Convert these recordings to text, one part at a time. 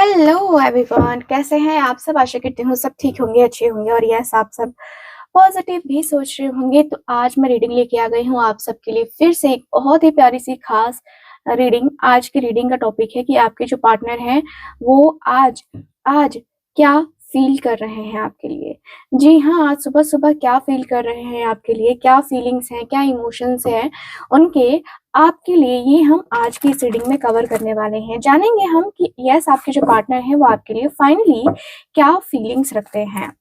Hello everyone, कैसे हैं आप सब। आशा करती हूँ सब ठीक होंगे, अच्छे होंगे और यस आप सब पॉजिटिव भी सोच रहे होंगे। तो आज मैं रीडिंग लेके आ गई हूँ आप सबके लिए फिर से एक बहुत ही प्यारी सी खास रीडिंग। आज की रीडिंग का टॉपिक है कि आपके जो पार्टनर हैं वो आज आज क्या फील कर रहे हैं आपके लिए। जी हाँ, आज सुबह सुबह क्या फील कर रहे हैं आपके लिए, क्या फीलिंग्स हैं, क्या इमोशंस हैं उनके आपके लिए, ये हम आज की इस रीडिंग में कवर करने वाले हैं। जानेंगे हम कि यस आपके जो पार्टनर हैं वो आपके लिए फाइनली क्या फीलिंग्स रखते हैं।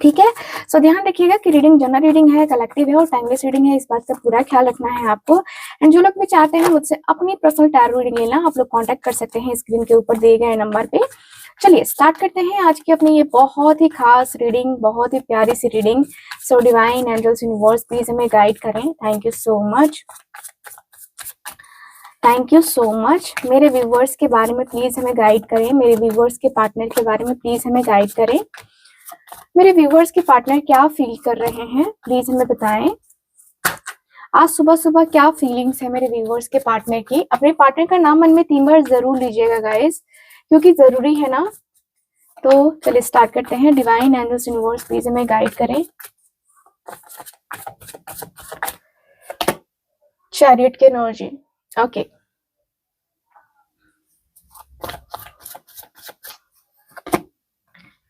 ठीक है, सो ध्यान रखिएगा कि रीडिंग जनरल रीडिंग है, कलेक्टिव है और टाइमलेस रीडिंग है, इस बात का पूरा ख्याल रखना है आपको। एंड जो लोग भी चाहते हैं मुझसे अपनी पर्सनल टैरो रीडिंग लेना, आप लोग कांटेक्ट कर सकते हैं स्क्रीन के ऊपर दिए गए नंबर पे। चलिए स्टार्ट करते हैं आज की अपनी ये बहुत ही खास रीडिंग, बहुत ही प्यारी सी reading. So divine angels universe please हमें गाइड करें। Thank you so much, thank you so much. मेरे व्यूवर्स के बारे में प्लीज हमें गाइड करें, मेरे व्यूवर्स के पार्टनर के बारे में प्लीज हमें गाइड करें। मेरे व्यूवर्स के पार्टनर क्या फील कर रहे हैं प्लीज हमें बताएं। आज सुबह सुबह क्या फीलिंग्स है मेरे व्यूवर्स के पार्टनर की। अपने पार्टनर का नाम मन में 3 बार जरूर लीजिएगा गाइस, क्योंकि जरूरी है ना। तो चलिए स्टार्ट करते हैं। डिवाइन एंजल्स यूनिवर्स प्लीज हमें गाइड करें। चैरियट की energy, okay.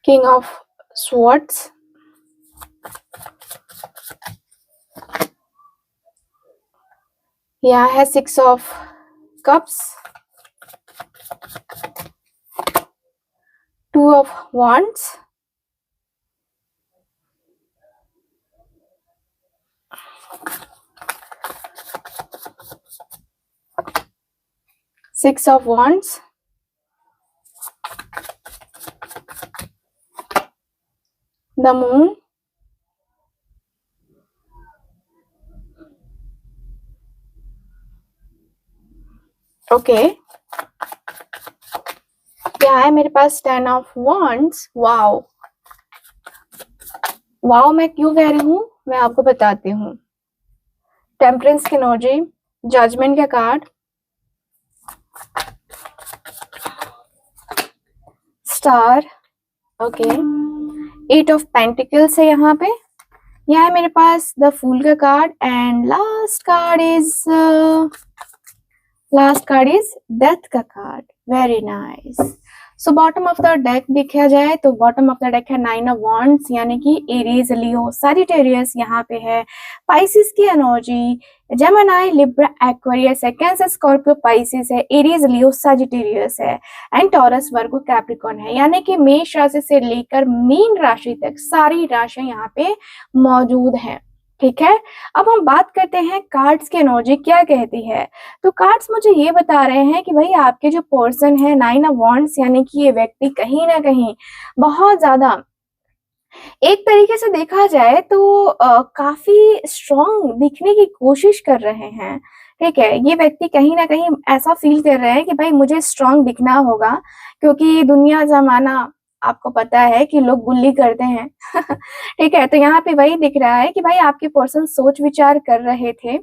King of Swords, यहाँ है 6 of Cups, 2 of Wands, Six of Wands, the Moon, okay. क्या है मेरे पास 10 of Wands। वाओ वाओ, मैं क्यों कह रही हूँ मैं आपको बताती हूँ। टेम्परेंस की एनर्जी, जजमेंट का card, star, okay. 8 of pentacles है यहाँ पे। यहाँ है मेरे पास द फूल का card and last card is death का card. Very nice. So bottom of the deck देखा जाए तो बॉटम ऑफ द डेक है 9 ऑफ वॉन्ड्स, यानी कि एरीज, लियो, सैजिटेरियस यहाँ पे है। पाइसिस की एनर्जी, जेमिनी, लिब्रा, एक्वेरियस है, कैंसर, स्कॉर्पियो, पाइसिस है, एरीज, लियो, सैजिटेरियस है एंड टॉरस, वर्गो, कैप्रिकॉर्न है। यानी कि मेष राशि से लेकर मीन राशि तक सारी राशियां यहाँ पे मौजूद हैं। ठीक है, अब हम बात करते हैं कार्ड्स की एनर्जी क्या कहती है। तो कार्ड्स मुझे ये बता रहे हैं कि भाई आपके जो पर्सन है 9 ऑफ वॉन्ड्स, यानी कि ये व्यक्ति कहीं ना कहीं बहुत ज्यादा, एक तरीके से देखा जाए तो काफी स्ट्रॉन्ग दिखने की कोशिश कर रहे हैं। ठीक है, ये व्यक्ति कहीं ना कहीं ऐसा फील कर रहे हैं कि भाई मुझे स्ट्रॉन्ग दिखना होगा, क्योंकि दुनिया जमाना आपको पता है कि लोग बुल्ली करते हैं। ठीक है, तो यहाँ पे वही दिख रहा है कि भाई आपके पर्सन सोच विचार कर रहे थे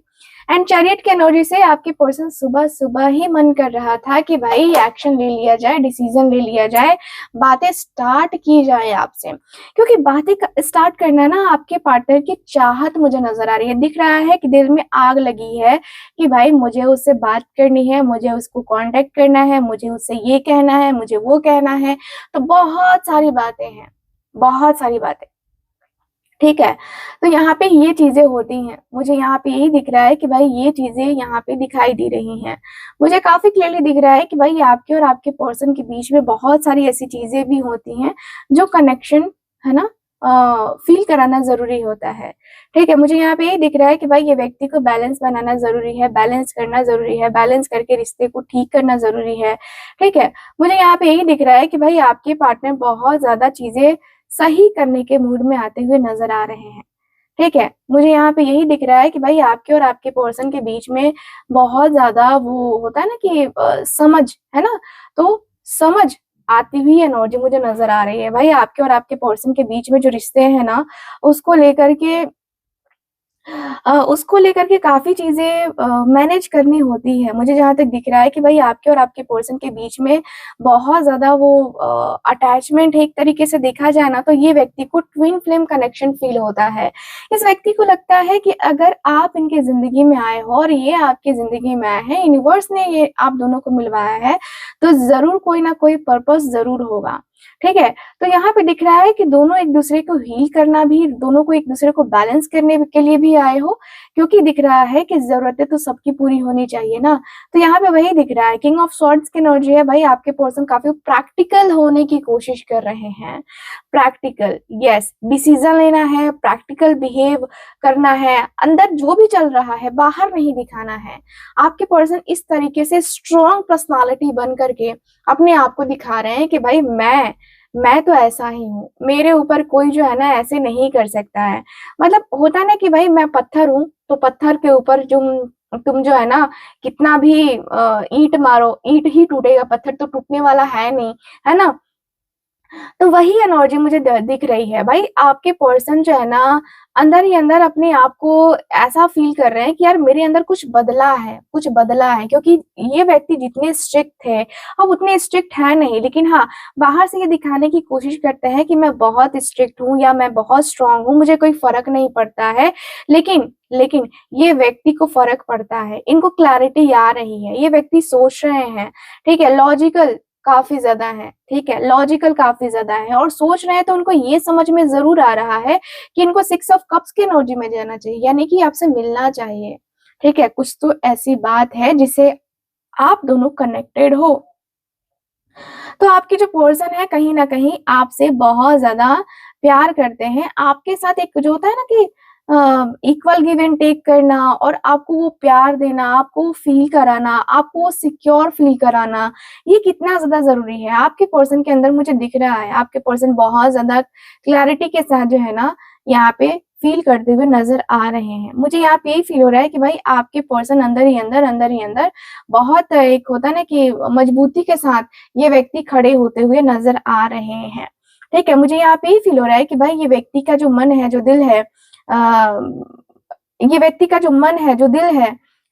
एंड चैरियट के एनर्जी से आपके पर्सन सुबह सुबह ही मन कर रहा था कि भाई एक्शन ले लिया जाए, डिसीजन ले लिया जाए, बातें स्टार्ट की जाए आपसे, क्योंकि बातें स्टार्ट करना ना आपके पार्टनर की चाहत मुझे नजर आ रही है। दिख रहा है कि दिल में आग लगी है कि भाई मुझे उससे बात करनी है, मुझे उसको कांटेक्ट करना है, मुझे उससे ये कहना है, मुझे वो कहना है। तो बहुत सारी बातें हैं, बहुत सारी बातें। ठीक है, तो यहाँ पे ये चीजें होती हैं, मुझे यहाँ पे यही दिख रहा है कि भाई ये चीजें यहाँ पे दिखाई दे रही हैं। मुझे काफी क्लियरली दिख रहा है कि भाई आपके और आपके पर्सन के बीच में बहुत सारी ऐसी चीजें भी होती हैं जो कनेक्शन है ना फील कराना जरूरी होता है। ठीक है, मुझे यहाँ पे यही दिख रहा है कि भाई ये व्यक्ति को बैलेंस बनाना जरूरी है, बैलेंस करना जरूरी है, बैलेंस करके रिश्ते को ठीक करना जरूरी है। ठीक है, मुझे यहाँ पे यही दिख रहा है कि भाई आपके पार्टनर बहुत ज्यादा चीजें सही करने के मूड में आते हुए नजर आ रहे हैं। ठीक है, मुझे यहाँ पे यही दिख रहा है कि भाई आपके और आपके पर्सन के बीच में बहुत ज्यादा वो होता है ना कि समझ, है ना, तो समझ आती हुई एनर्जी मुझे नजर आ रही है। भाई आपके और आपके पर्सन के बीच में जो रिश्ते हैं ना, उसको लेकर के उसको लेकर के काफ़ी चीज़ें मैनेज करनी होती है। मुझे जहाँ तक दिख रहा है कि भई आपके और आपके पर्सन के बीच में बहुत ज़्यादा वो अटैचमेंट है, एक तरीके से देखा जाए ना तो ये व्यक्ति को ट्विन फ्लेम कनेक्शन फ़ील होता है। इस व्यक्ति को लगता है कि अगर आप इनकी ज़िंदगी में आए हो और ये आपकी ज़िंदगी में आए हैं, यूनिवर्स ने ये आप दोनों को मिलवाया है, तो ज़रूर कोई ना कोई पर्पस ज़रूर होगा। ठीक है? तो यहाँ पे दिख रहा है कि दोनों एक-दूसरे को हील करना भी, दोनों को एक-दूसरे को बैलेंस करने के लिए भी आए हो, क्योंकि दिख रहा है कि ज़रूरतें तो सबकी पूरी होनी चाहिए ना। तो यहाँ पे वही दिख रहा है, किंग ऑफ स्वॉर्ड्स की एनर्जी है, भाई आपके पर्सन काफ़ी प्रैक्टिकल होने की कोशिश कर रहे हैं। प्रैक्टिकल, यस, डिसीज़न लेना है, प्रैक्टिकल बिहेव करना है, अंदर जो भी चल रहा है, बाहर नहीं दिखाना है। आपके पर्सन इस तरीके से स्ट्रॉन्ग पर्सनैलिटी बन करके अपने आप को दिखा रहे हैं कि भाई मैं तो ऐसा ही हूँ, मेरे ऊपर कोई जो है ना ऐसे नहीं कर सकता है। मतलब होता है ना कि भाई मैं पत्थर हूँ, तो पत्थर के ऊपर तुम जो है ना कितना भी ईंट मारो, ईंट ही टूटेगा, पत्थर तो टूटने वाला है नहीं, है ना? तो वही एनर्जी मुझे दिख रही है भाई आपके पर्सन जो है ना अंदर ही अंदर अपने आप को ऐसा फील कर रहे हैं कि यार मेरे अंदर कुछ बदला है, क्योंकि ये व्यक्ति जितने स्ट्रिक्ट थे अब उतने स्ट्रिक्ट है नहीं, लेकिन हाँ बाहर से ये दिखाने की कोशिश करते हैं कि मैं बहुत स्ट्रिक्ट हूँ या मैं बहुत स्ट्रांग हूँ, मुझे कोई फर्क नहीं पड़ता है। लेकिन ये व्यक्ति को फर्क पड़ता है, इनको क्लैरिटी आ रही है, ये व्यक्ति सोच रहे हैं, ठीक है, लॉजिकल काफ़ी ज़्यादा है, ठीक है? लॉजिकल काफ़ी ज़्यादा है और सोच रहे हैं तो उनको ये समझ में ज़रूर आ रहा है कि इनको 6 ऑफ कप्स की एनर्जी में जाना चाहिए, यानी कि आपसे मिलना चाहिए, ठीक है? कुछ तो ऐसी बात है जिससे आप दोनों कनेक्टेड हो। तो आपके जो पर्सन है कहीं न कहीं आपसे बहुत ज़्यादा प्यार करते हैं। आपके साथ एक जो होता है ना कि इक्वल गिव एंड टेक करना और आपको वो प्यार देना, आपको वो फ़ील कराना, आपको वो सिक्योर फ़ील कराना, ये कितना ज़्यादा ज़रूरी है। आपके पर्सन के अंदर मुझे दिख रहा है, आपके पर्सन बहुत ज़्यादा क्लैरिटी के साथ जो है ना, यहाँ पे फ़ील करते हुए नज़र आ रहे हैं। मुझे यहाँ पे यही फ़ील हो रहा है कि भाई आपके पर्सन अंदर ही अंदर बहुत एक होता है ना कि मजबूती के साथ ये व्यक्ति खड़े होते हुए नज़र आ रहे हैं। ठीक है? मुझे यहाँ पे ये फ़ील हो रहा है कि भाई ये व्यक्ति का जो मन है, जो दिल है ये व्यक्ति का जो मन है, जो दिल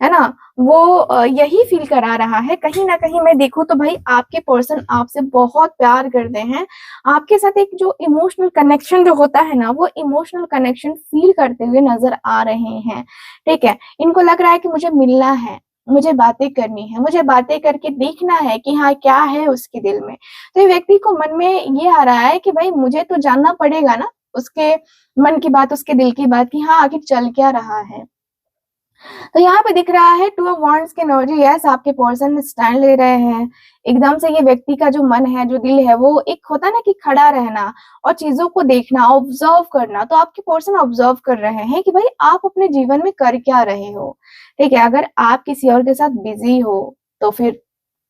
है ना? वो यही फ़ील करा रहा है। कहीं न कहीं मैं देखूँ तो भाई आपके पर्सन आपसे बहुत प्यार करते हैं। आपके साथ एक जो इमोशनल कनेक्शन जो होता है ना, वो इमोशनल कनेक्शन फ़ील करते हुए नज़र आ रहे हैं। ठीक है? इनको लग रहा है कि मुझे मिलना है, मुझे बातें करनी है, मुझे बातें करके देखना है कि हाँ, क्या है उसके दिल में। तो ये व्यक्ति को मन में ये आ रहा है कि भाई मुझे तो जानना पड़ेगा ना, उसके मन की बात, उसके दिल की बात कि हाँ, आखिर चल क्या रहा है। तो यहाँ पे दिख रहा है टू ऑफ वांड्स की एनर्जी, यस आपके पर्सन स्टैंड ले रहे हैं। एकदम से ये व्यक्ति का जो मन है, जो दिल है, वो एक होता है ना कि खड़ा रहना और चीज़ों को देखना, ऑब्ज़र्व करना। तो आपके पर्सन ऑब्ज़र्व कर रहे हैं कि भाई आप अपने जीवन में कर क्या रहे हो, ठीक है? अगर आप किसी और के साथ बिज़ी हो, तो फिर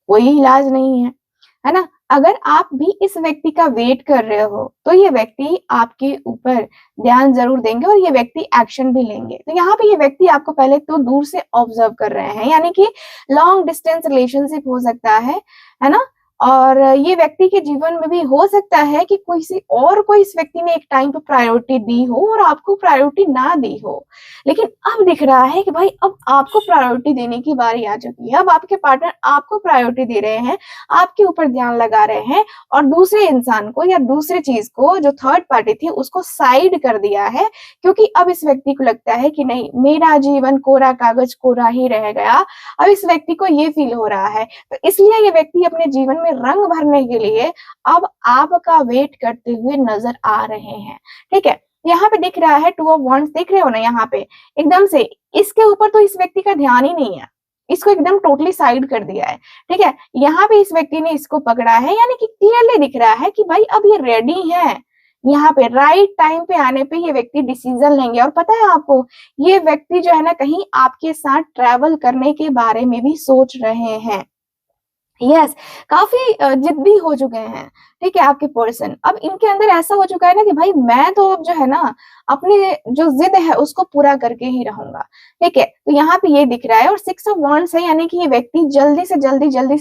कोई इलाज नहीं है ना? अगर आप भी इस व्यक्ति का वेट कर रहे हो, तो ये व्यक्ति आपके ऊपर ध्यान ज़रूर देंगे और ये व्यक्ति एक्शन भी लेंगे। तो यहाँ पे ये व्यक्ति आपको पहले तो दूर से ऑब्ज़र्व कर रहे हैं, यानी कि लॉन्ग डिस्टेंस रिलेशनशिप हो सकता है ना? और ये व्यक्ति के जीवन में भी हो सकता है कि कोई इस व्यक्ति ने एक टाइम पे प्रायोरिटी दी हो और आपको प्रायोरिटी ना दी हो। लेकिन अब दिख रहा है कि भाई अब आपको प्रायोरिटी देने की बारी आ चुकी है। अब आपके पार्टनर आपको प्रायोरिटी दे रहे हैं, आपके ऊपर ध्यान लगा रहे हैं और दूसरे इंसान को या दूसरी चीज़ को जो थर्ड पार्टी थी उसको साइड कर दिया है, क्योंकि अब इस व्यक्ति को लगता है कि नहीं, मेरा जीवन कोरा कागज़ कोरा ही रह गया। अब इस व्यक्ति को ये फ़ील हो रहा है। तो इसलिए ये व्यक्ति अपने जीवन में रंग भरने के लिए अब आपका वेट करते हुए नज़र आ रहे हैं। ठीक है? यहाँ पे दिख रहा है टू ऑफ वांड्स, देख रहे हो ना यहाँ पे? एकदम से इसके ऊपर तो इस व्यक्ति का ध्यान ही नहीं है। इसको एकदम टोटली साइड कर दिया है, ठीक है? यहाँ पे इस व्यक्ति ने इसको पकड़ा है, यानी कि क्लियरली दिख रहा है कि भाई अब ये रेडी है। यहाँ पे राइट टाइम पे आने पे ये व्यक्ति डिसीजन लेंगे और पता है आपको, ये व्यक्ति जो है ना कहीं आपके साथ ट्रैवल करने के बारे में भी सोच रहे हैं। यस, काफ़ी ज़िद्दी हो चुके हैं, ठीक है, आपके पर्सन। अब इनके अंदर ऐसा हो चुका है ना कि भाई मैं तो अब जो है ना, अपने जो जिद है उसको पूरा करके ही रहूंगा। ठीक है, तो यहाँ पे ये दिख रहा है। और 6 ऑफ वांड्स है, यानी कि ये व्यक्ति जल्दी से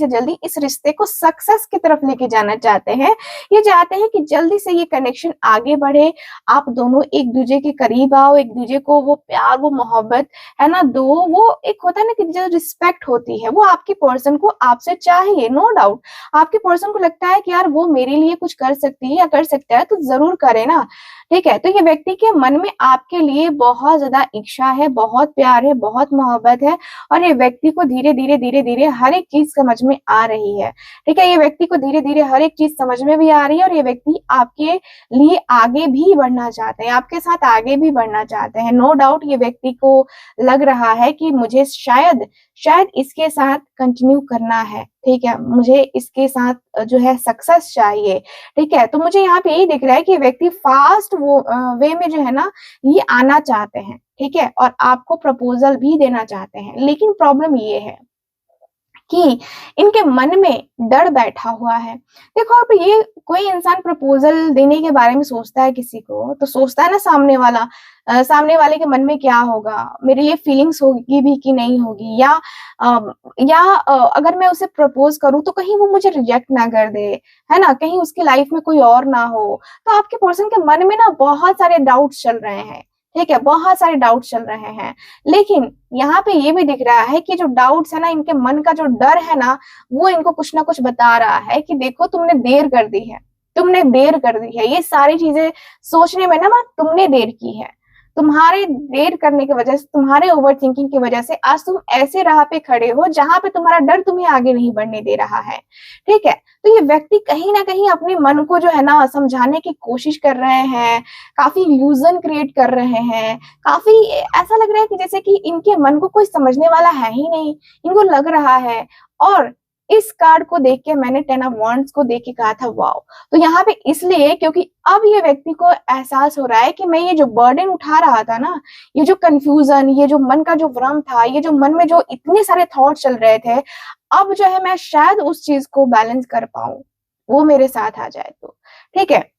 जल्दी इस रिश्ते को सक्सेस की तरफ लेके जाना चाहते हैं। ये चाहते हैं कि जल्दी से ये कनेक्शन आगे बढ़े, आप दोनों एक दूसरे के करीब आओ, एक दूसरे को वो प्यार, वो मोहब्बत है ना दो। वो एक होता है ना कि जो रिस्पेक्ट होती है, वो आपकी पर्सन को आपसे चाहिए, नो डाउट। आपके पर्सन को लगता है कि यार वो मेरे लिए कुछ कर सकती है या कर सकता है, तो जरूर करे ना। ठीक है, तो ये व्यक्ति के मन में आपके लिए बहुत ज्यादा इच्छा है, बहुत प्यार है, बहुत मोहब्बत है। और ये व्यक्ति को धीरे धीरे हर एक चीज समझ में आ रही है। ठीक है, ये व्यक्ति को धीरे धीरे हर एक चीज समझ में भी आ रही है। और ये व्यक्ति आपके लिए आगे भी बढ़ना चाहते हैं, आपके साथ आगे भी बढ़ना चाहते हैं। नो डाउट ये व्यक्ति को लग रहा है कि मुझे शायद इसके साथ कंटिन्यू करना है। ठीक है, मुझे इसके साथ जो है सक्सेस चाहिए। ठीक है, तो मुझे यहाँ पे यही दिख रहा है कि व्यक्ति फास्ट वो वे में जो है ना ये आना चाहते हैं। ठीक है, और आपको प्रपोजल भी देना चाहते हैं। लेकिन प्रॉब्लम ये है कि इनके मन में डर बैठा हुआ है। देखो, अब ये कोई इंसान प्रपोजल देने के बारे में सोचता है किसी को, तो सोचता है ना सामने वाले के मन में क्या होगा, मेरे लिए फीलिंग्स होगी भी कि नहीं होगी, अगर मैं उसे प्रपोज करूं तो कहीं वो मुझे रिजेक्ट ना कर दे, है ना, कहीं उसकी लाइफ में कोई और ना हो। तो आपके पर्सन के मन में ना बहुत सारे डाउट्स चल रहे हैं। ठीक है, बहुत सारे डाउट्स चल रहे हैं। लेकिन यहाँ पे ये भी दिख रहा है कि जो डाउट्स है ना, इनके मन का जो डर है ना, वो इनको कुछ ना कुछ बता रहा है कि देखो तुमने देर कर दी है, ये सारी चीजें सोचने में ना तुमने देर की है। तुम्हारे देर करने की वजह से, तुम्हारे ओवर थिंकिंग की वजह से आज तुम ऐसे राह पे खड़े हो जहां पे तुम्हारा डर तुम्हें आगे नहीं बढ़ने दे रहा है। ठीक है, तो ये व्यक्ति कहीं ना कहीं अपने मन को जो है ना समझाने की कोशिश कर रहे हैं, काफी इल्यूजन क्रिएट कर रहे हैं। काफी ऐसा लग रहा है कि जैसे कि इनके मन को कोई समझने वाला है ही नहीं, इनको लग रहा है। और इस कार्ड को देख के मैंने 10 ऑफ वांड्स को देख के कहा था वाओ। तो यहाँ पे इसलिए क्योंकि अब ये व्यक्ति को एहसास हो रहा है कि मैं ये जो बर्डन उठा रहा था ना, ये जो कंफ्यूजन, ये जो मन का जो भ्रम था, ये जो मन में जो इतने सारे थॉट चल रहे थे, अब जो है मैं शायद उस चीज को बैलेंस कर पाऊं, वो मेरे साथ आ जाए तो। ठीक है,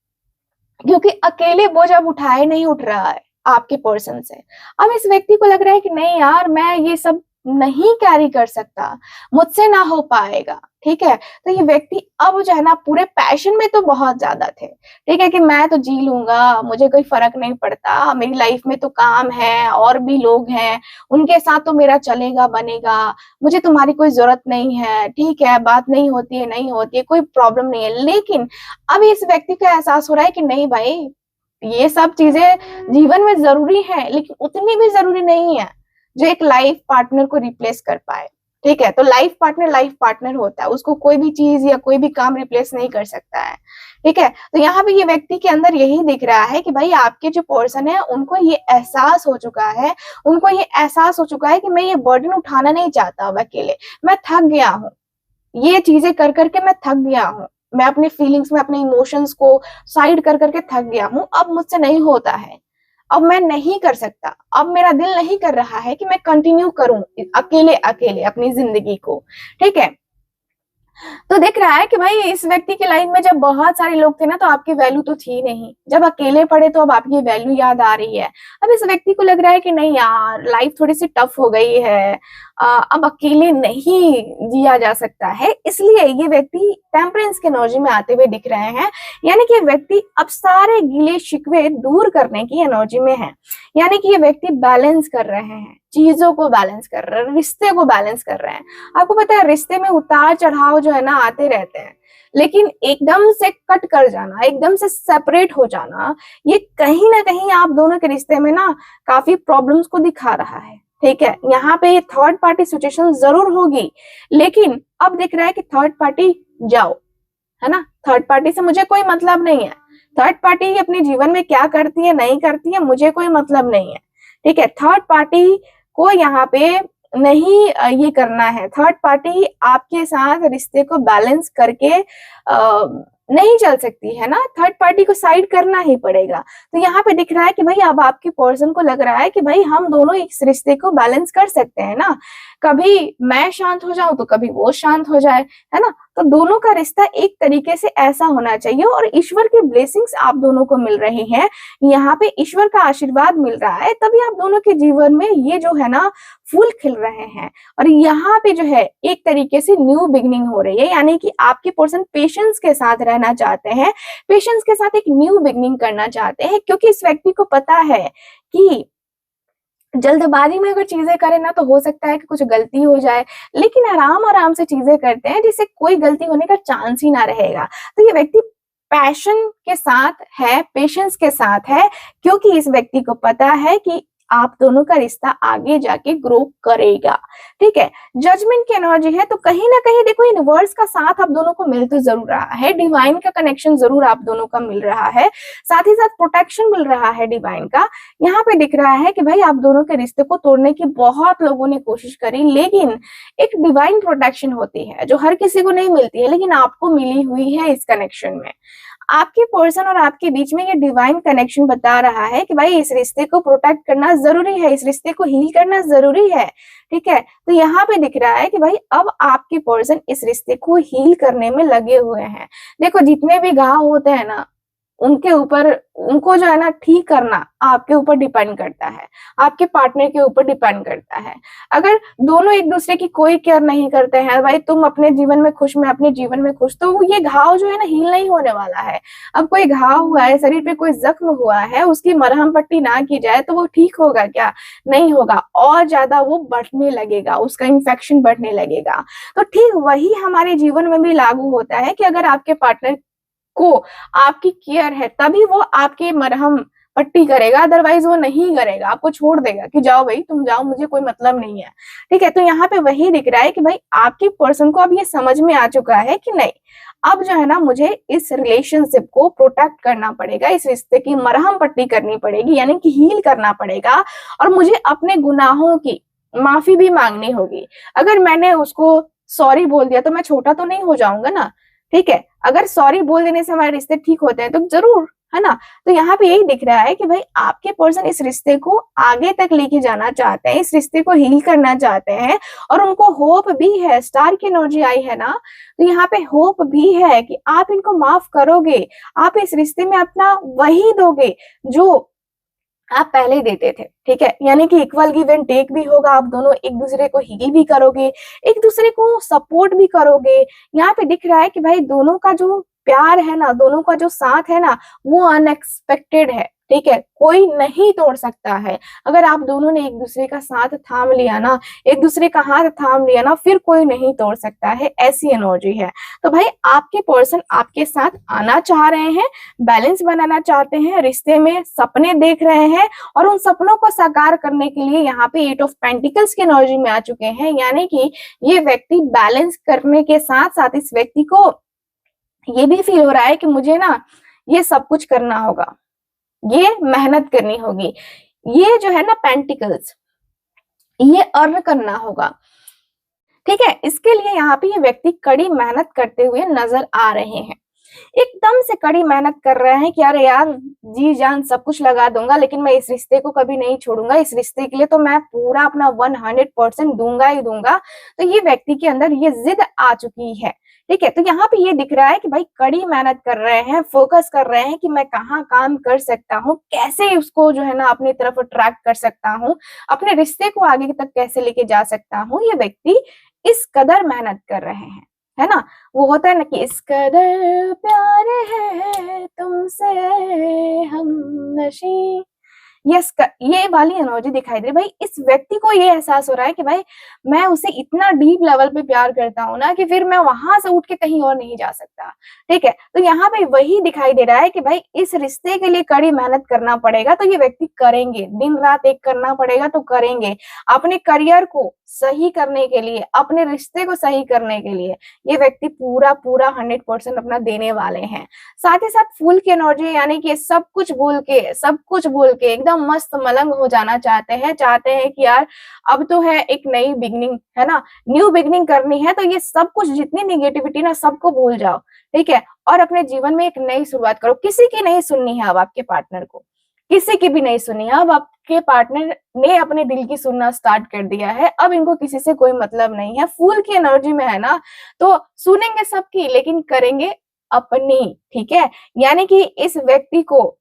क्योंकि अकेले बोझ अब उठाए नहीं उठ रहा है आपके पर्सन से। अब इस व्यक्ति को लग रहा है कि नहीं यार, मैं ये सब नहीं कैरी कर सकता, मुझसे ना हो पाएगा। ठीक है, तो ये व्यक्ति अब जो है ना पूरे पैशन में तो बहुत ज्यादा थे। ठीक है, कि मैं तो जी लूंगा, मुझे कोई फर्क नहीं पड़ता, मेरी लाइफ में तो काम है और भी लोग हैं, उनके साथ तो मेरा चलेगा बनेगा, मुझे तुम्हारी कोई जरूरत नहीं है। ठीक है, बात नहीं होती है, कोई प्रॉब्लम नहीं है। लेकिन अब इस व्यक्ति को एहसास हो रहा है कि नहीं भाई, ये सब चीजें जीवन में जरूरी है, लेकिन उतनी भी जरूरी नहीं है जो एक लाइफ पार्टनर को रिप्लेस कर पाए। ठीक है, तो लाइफ पार्टनर होता है, उसको कोई भी चीज या कोई भी काम रिप्लेस नहीं कर सकता है। ठीक है, तो यहाँ पे ये व्यक्ति के अंदर यही दिख रहा है कि भाई आपके जो पर्सन है उनको ये एहसास हो चुका है, कि मैं ये बर्डन उठाना नहीं चाहता अब अकेले, मैं थक गया हूँ, ये चीजें कर करके मैं थक गया हूँ, मैं अपने फीलिंग्स में अपने इमोशंस को साइड कर करके थक गया हूँ, अब मुझसे नहीं होता है, अब मैं नहीं कर सकता, अब मेरा दिल नहीं कर रहा है कि मैं कंटिन्यू करूं अकेले अपनी जिंदगी को। ठीक है, तो दिख रहा है कि भाई इस व्यक्ति की लाइफ में जब बहुत सारे लोग थे ना तो आपकी वैल्यू तो थी नहीं, जब अकेले पड़े तो अब आपकी वैल्यू याद आ रही है। अब इस व्यक्ति को लग रहा है कि नहीं यार, लाइफ थोड़ी सी टफ हो गई है, अब अकेले नहीं जिया जा सकता है। इसलिए ये व्यक्ति टेम्परेंस के एनर्जी में आते हुए दिख रहे हैं, यानी कि ये व्यक्ति अब सारे गिले शिकवे दूर करने की एनर्जी में है, यानी कि ये व्यक्ति बैलेंस कर रहे हैं, चीजों को बैलेंस कर रहे हैं, रिश्ते को बैलेंस कर रहे हैं। आपको पता है रिश्ते में उतार चढ़ाव जो है ना आते रहते हैं, लेकिन एकदम से कट कर जाना, एकदम से सेपरेट हो जाना, ये कहीं ना कहीं आप दोनों के रिश्ते में ना काफी प्रॉब्लम्स को दिखा रहा है। ठीक है, यहाँ पे थर्ड पार्टी सिचुएशन जरूर होगी, लेकिन अब दिख रहा है कि थर्ड पार्टी जाओ, है ना, थर्ड पार्टी से मुझे कोई मतलब नहीं है, थर्ड पार्टी अपने जीवन में क्या करती है नहीं करती है मुझे कोई मतलब नहीं है। ठीक है, थर्ड पार्टी को यहाँ पे नहीं ये करना है, थर्ड पार्टी आपके साथ रिश्ते को बैलेंस करके नहीं चल सकती है ना, थर्ड पार्टी को साइड करना ही पड़ेगा। तो यहाँ पे दिख रहा है कि भाई अब आपके पर्सन को लग रहा है कि भाई हम दोनों इस रिश्ते को बैलेंस कर सकते हैं ना, कभी मैं शांत हो जाऊं तो कभी वो शांत हो जाए, है ना, तो दोनों का रिश्ता एक तरीके से ऐसा होना चाहिए, और ईश्वर की ब्लेसिंग्स आप दोनों को मिल रही हैं, यहाँ पे ईश्वर का आशीर्वाद मिल रहा है, तभी आप दोनों के जीवन में ये जो है ना फूल खिल रहे हैं। और यहाँ पे जो है एक तरीके से न्यू बिगनिंग हो रही है, यानी कि आपके पर्सन पेशेंस के साथ रहना चाहते हैं, पेशेंस के साथ एक न्यू बिगनिंग करना चाहते हैं, क्योंकि इस व्यक्ति को पता है कि जल्दबाजी में अगर चीजें करें ना तो हो सकता है कि कुछ गलती हो जाए, लेकिन आराम आराम से चीजें करते हैं जिससे कोई गलती होने का चांस ही ना रहेगा। तो ये व्यक्ति पैशन के साथ है, पेशेंस के साथ है, क्योंकि इस व्यक्ति को पता है कि आप दोनों का रिश्ता आगे जाके ग्रो करेगा। ठीक है, जजमेंट की एनर्जी है, तो कहीं ना कहीं देखो यूनिवर्स का साथ आप दोनों को मिल तो जरूर रहा है, डिवाइन का कनेक्शन जरूर आप दोनों का मिल रहा है, साथ ही साथ प्रोटेक्शन मिल रहा है डिवाइन का। यहाँ पे दिख रहा है कि भाई आप दोनों के रिश्ते को तोड़ने की बहुत लोगों ने कोशिश करी, लेकिन एक डिवाइन प्रोटेक्शन होती है जो हर किसी को नहीं मिलती है, लेकिन आपको मिली हुई है इस कनेक्शन में। आपके पर्सन और आपके बीच में ये डिवाइन कनेक्शन बता रहा है कि भाई इस रिश्ते को प्रोटेक्ट करना जरूरी है, इस रिश्ते को हील करना जरूरी है। ठीक है, तो यहाँ पे दिख रहा है कि भाई अब आपके पर्सन इस रिश्ते को हील करने में लगे हुए हैं। देखो जितने भी घाव होते हैं ना, उनके ऊपर, उनको जो है ना ठीक करना आपके ऊपर डिपेंड करता है, आपके पार्टनर के ऊपर डिपेंड करता है। अगर दोनों एक दूसरे की कोई केयर नहीं करते हैं, भाई तुम अपने जीवन में खुश, मैं अपने जीवन में खुश, तो ये घाव जो है ना हील नहीं होने वाला है। अब कोई घाव हुआ है, शरीर पे कोई जख्म हुआ है, उसकी मरहम पट्टी ना की जाए तो वो ठीक होगा क्या? नहीं होगा, और ज्यादा वो बढ़ने लगेगा, उसका इन्फेक्शन बढ़ने लगेगा। तो ठीक वही हमारे जीवन में भी लागू होता है कि अगर आपके पार्टनर को आपकी केयर है तभी वो आपके मरहम पट्टी करेगा, अदरवाइज वो नहीं करेगा, आपको छोड़ देगा कि जाओ भाई तुम जाओ, मुझे कोई मतलब नहीं है। ठीक है, तो यहाँ पे वही दिख रहा है कि भाई आपके पर्सन को अब ये समझ में आ चुका है कि नहीं, अब जो है ना मुझे इस रिलेशनशिप को प्रोटेक्ट करना पड़ेगा, इस रिश्ते की मरहम पट्टी करनी पड़ेगी, यानी कि हील करना पड़ेगा, और मुझे अपने गुनाहों की माफी भी मांगनी होगी। अगर मैंने उसको सॉरी बोल दिया तो मैं छोटा तो नहीं हो जाऊंगा ना। ठीक है, अगर सॉरी बोल देने से हमारे रिश्ते ठीक होते हैं तो जरूर, है ना। तो यहाँ पे यही दिख रहा है कि भाई आपके पर्सन इस रिश्ते को आगे तक लेके जाना चाहते हैं, इस रिश्ते को हील करना चाहते हैं, और उनको होप भी है, स्टार की एनर्जी आई है ना, तो यहाँ पे होप भी है कि आप इनको माफ करोगे, आप इस रिश्ते में अपना वही दोगे जो आप पहले देते थे। ठीक है, यानी कि इक्वल गिव एंड टेक भी होगा, आप दोनों एक दूसरे को हील भी करोगे, एक दूसरे को सपोर्ट भी करोगे। यहाँ पे दिख रहा है कि भाई दोनों का जो प्यार है ना, दोनों का जो साथ है ना, वो अनएक्सपेक्टेड है। ठीक है, कोई नहीं तोड़ सकता है। अगर आप दोनों ने एक दूसरे का साथ थाम लिया ना, एक दूसरे का हाथ थाम लिया ना, फिर कोई नहीं तोड़ सकता है, ऐसी एनर्जी है। तो भाई आपके पर्सन आपके साथ आना चाह रहे हैं, बैलेंस बनाना चाहते हैं, रिश्ते में सपने देख रहे हैं, और उन सपनों को साकार करने के लिए यहाँ पे 8 ऑफ पेंटिकल्स की एनर्जी में आ चुके हैं। यानी कि ये व्यक्ति बैलेंस करने के साथ साथ इस व्यक्ति को ये भी फील हो रहा है कि मुझे ना ये सब कुछ करना होगा, ये मेहनत करनी होगी, ये जो है ना पेंटिकल्स, ये अर्न करना होगा। ठीक है, इसके लिए यहाँ पे ये व्यक्ति कड़ी मेहनत करते हुए नजर आ रहे हैं, एकदम से कड़ी मेहनत कर रहे हैं कि अरे यार जी जान सब कुछ लगा दूंगा, लेकिन मैं इस रिश्ते को कभी नहीं छोड़ूंगा, इस रिश्ते के लिए तो मैं पूरा अपना 100% दूंगा ही दूंगा। तो ये व्यक्ति के अंदर ये जिद आ चुकी है। ठीक है, तो यहाँ पे ये दिख रहा है कि भाई कड़ी मेहनत कर रहे हैं, फोकस कर रहे हैं कि मैं कहाँ काम कर सकता हूँ, कैसे उसको जो है ना अपनी तरफ अट्रैक्ट कर सकता हूँ, अपने रिश्ते को आगे तक कैसे लेके जा सकता हूँ। ये व्यक्ति इस कदर मेहनत कर रहे हैं, है ना। वो होता है ना कि इस कदर प्यार है तुमसे हम नशी, ये वाली एनर्जी दिखाई दे रही। भाई इस व्यक्ति को ये एहसास हो रहा है कि भाई मैं उसे इतना डीप लेवल पे प्यार करता हूँ ना कि फिर मैं वहां से उठ के कहीं और नहीं जा सकता। ठीक है, तो यहाँ पे वही दिखाई दे रहा है कि भाई इस रिश्ते के लिए कड़ी मेहनत करना पड़ेगा, तो ये व्यक्ति करेंगे, दिन रात एक करना पड़ेगा तो करेंगे, अपने करियर को सही करने के लिए, अपने रिश्ते को सही करने के लिए ये व्यक्ति पूरा 100% अपना देने वाले हैं। साथ ही साथ फूल की एनर्जी, यानी कि सब कुछ भूल के एकदम मस्त मलंग हो जाना चाहते हैं कि यार अब तो है एक नई बिगनिंग, है ना, न्यू बिगनिंग करनी है, तो ये सब कुछ जितनी निगेटिविटी ना सबको भूल जाओ। ठीक है, और अपने जीवन में एक नई शुरुआत करो, किसी की नहीं सुननी है अब आपके पार्टनर को। किसी की भी नहीं सुनी। अब आपके पार्टनर ने अपने दिल की सुनना स्टार्ट कर दिया है, अब इनको किसी से कोई मतलब नहीं है, फूल की एनर्जी में है ना, तो सुनेंगे सबकी लेकिन करेंगे अपनी, ठीक है। यानी कि इस व्यक्ति को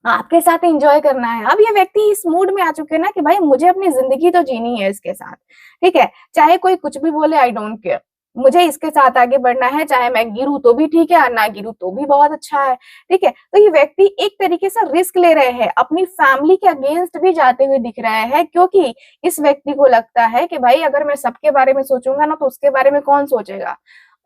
आपके साथ एंजॉय करना है। अब ये व्यक्ति इस मूड में आ चुके हैं ना कि भाई मुझे अपनी जिंदगी तो जीनी है इसके साथ, ठीक है, चाहे कोई कुछ भी बोले, आई डोंट केयर, मुझे इसके साथ आगे बढ़ना है, चाहे मैं गिरूं तो भी ठीक है और ना गिरूं तो भी बहुत अच्छा है, ठीक है। तो ये व्यक्ति एक तरीके से रिस्क ले रहे हैं, अपनी फैमिली के अगेंस्ट भी जाते हुए दिख रहे हैं, क्योंकि इस व्यक्ति को लगता है कि भाई अगर मैं सबके बारे में सोचूंगा ना तो उसके बारे में कौन सोचेगा,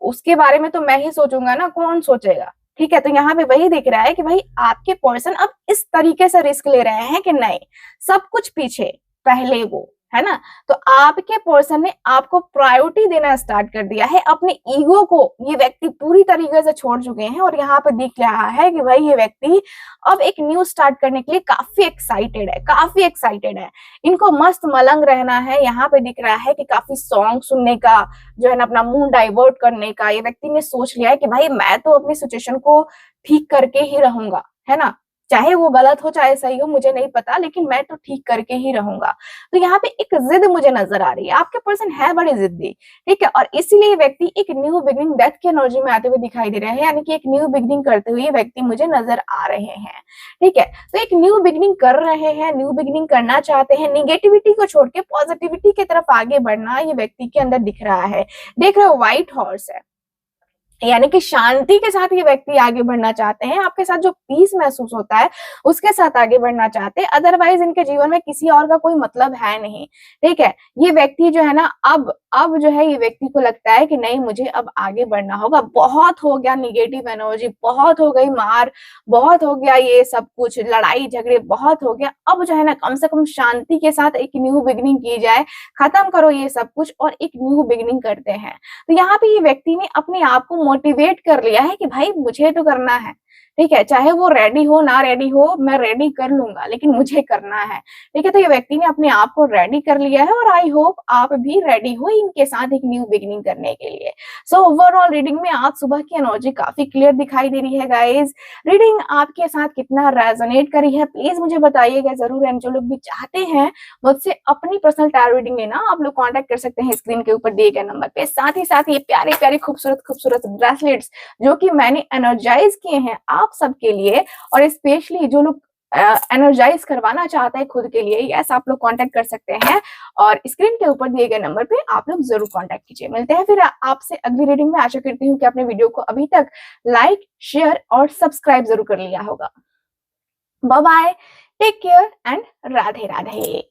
उसके बारे में तो मैं ही सोचूंगा ना, कौन सोचेगा, ठीक है। तो यहाँ पे वही दिख रहा है कि भाई आपके पर्सन अब इस तरीके से रिस्क ले रहे हैं कि नहीं, सब कुछ पीछे, पहले वो, है ना। तो आपके पर्सन ने आपको प्रायोरिटी देना स्टार्ट कर दिया है, अपने ईगो को ये व्यक्ति पूरी तरीके से छोड़ चुके हैं, और यहाँ पे दिख रहा है कि भाई ये व्यक्ति अब एक न्यू स्टार्ट करने के लिए काफी एक्साइटेड है, काफी एक्साइटेड है। इनको मस्त मलंग रहना है। यहाँ पे दिख रहा है कि काफी सॉन्ग सुनने का, जो है ना, अपना मूड डाइवर्ट करने का ये व्यक्ति ने सोच लिया है कि भाई मैं तो अपनी सिचुएशन को ठीक करके ही रहूंगा, है ना, चाहे वो गलत हो चाहे सही हो मुझे नहीं पता, लेकिन मैं तो ठीक करके ही रहूंगा। तो यहाँ पे एक जिद मुझे नजर आ रही है, आपके पर्सन है बड़े जिद्दी, ठीक है, और इसीलिए व्यक्ति एक न्यू बिगनिंग डेथ की एनर्जी में आते हुए दिखाई दे रहे हैं, यानी कि एक न्यू बिगनिंग करते हुए व्यक्ति मुझे नजर आ रहे हैं, ठीक है। तो एक न्यू बिगनिंग कर रहे हैं, न्यू बिगनिंग करना चाहते हैं, निगेटिविटी को छोड़ के पॉजिटिविटी की तरफ आगे बढ़ना ये व्यक्ति के अंदर दिख रहा है। देख रहे हो व्हाइट हॉर्स है, यानी कि शांति के साथ ये व्यक्ति आगे बढ़ना चाहते हैं, आपके साथ जो पीस महसूस होता है उसके साथ आगे बढ़ना चाहते हैं, अदरवाइज इनके जीवन में किसी और का कोई मतलब है नहीं, ठीक है। ये व्यक्ति जो है ना, अब जो है ये व्यक्ति को लगता है कि नहीं मुझे अब आगे बढ़ना होगा, बहुत हो गया निगेटिव एनर्जी, बहुत हो गई मार, बहुत हो गया ये सब कुछ लड़ाई झगड़े, बहुत हो गया, अब जो है ना कम से कम शांति के साथ एक न्यू बिगिनिंग की जाए, खत्म करो ये सब कुछ और एक न्यू बिगिनिंग करते हैं। तो यहाँ पे ये व्यक्ति ने अपने आप को मोटिवेट कर लिया है कि भाई मुझे तो करना है, ठीक है, चाहे वो रेडी हो ना रेडी हो मैं रेडी कर लूंगा, लेकिन मुझे करना है, ठीक है। तो ये व्यक्ति ने अपने आप को रेडी कर लिया है, और आई होप आप भी रेडी हो इनके साथ एक न्यू बिगिनिंग करने के लिए। सो ओवरऑल रीडिंग में आज सुबह की एनर्जी काफी क्लियर दिखाई दे रही है गाइज। रीडिंग आपके साथ कितना रेजोनेट करी है प्लीज मुझे बताइएगा जरूर, एंड जो लोग भी चाहते हैं मुझसे अपनी पर्सनल टैरो रीडिंग लेना, आप लोग कॉन्टेक्ट कर सकते हैं स्क्रीन के ऊपर दिए गए नंबर पे। साथ ही साथ ये प्यारे प्यारे खूबसूरत खूबसूरत ब्रेसलेट्स जो कि मैंने एनर्जाइज किए हैं आप सबके लिए, और स्पेशली जो लोग एनर्जाइज करवाना चाहते हैं खुद के लिए, यस आप लोग कांटेक्ट कर सकते हैं, और स्क्रीन के ऊपर दिए गए नंबर पे आप लोग जरूर कांटेक्ट कीजिए। मिलते हैं फिर आपसे अगली रीडिंग में। आशा करती हूँ कि आपने वीडियो को अभी तक लाइक शेयर और सब्सक्राइब जरूर कर लिया होगा। Bye bye, take care and Radhe Radhe.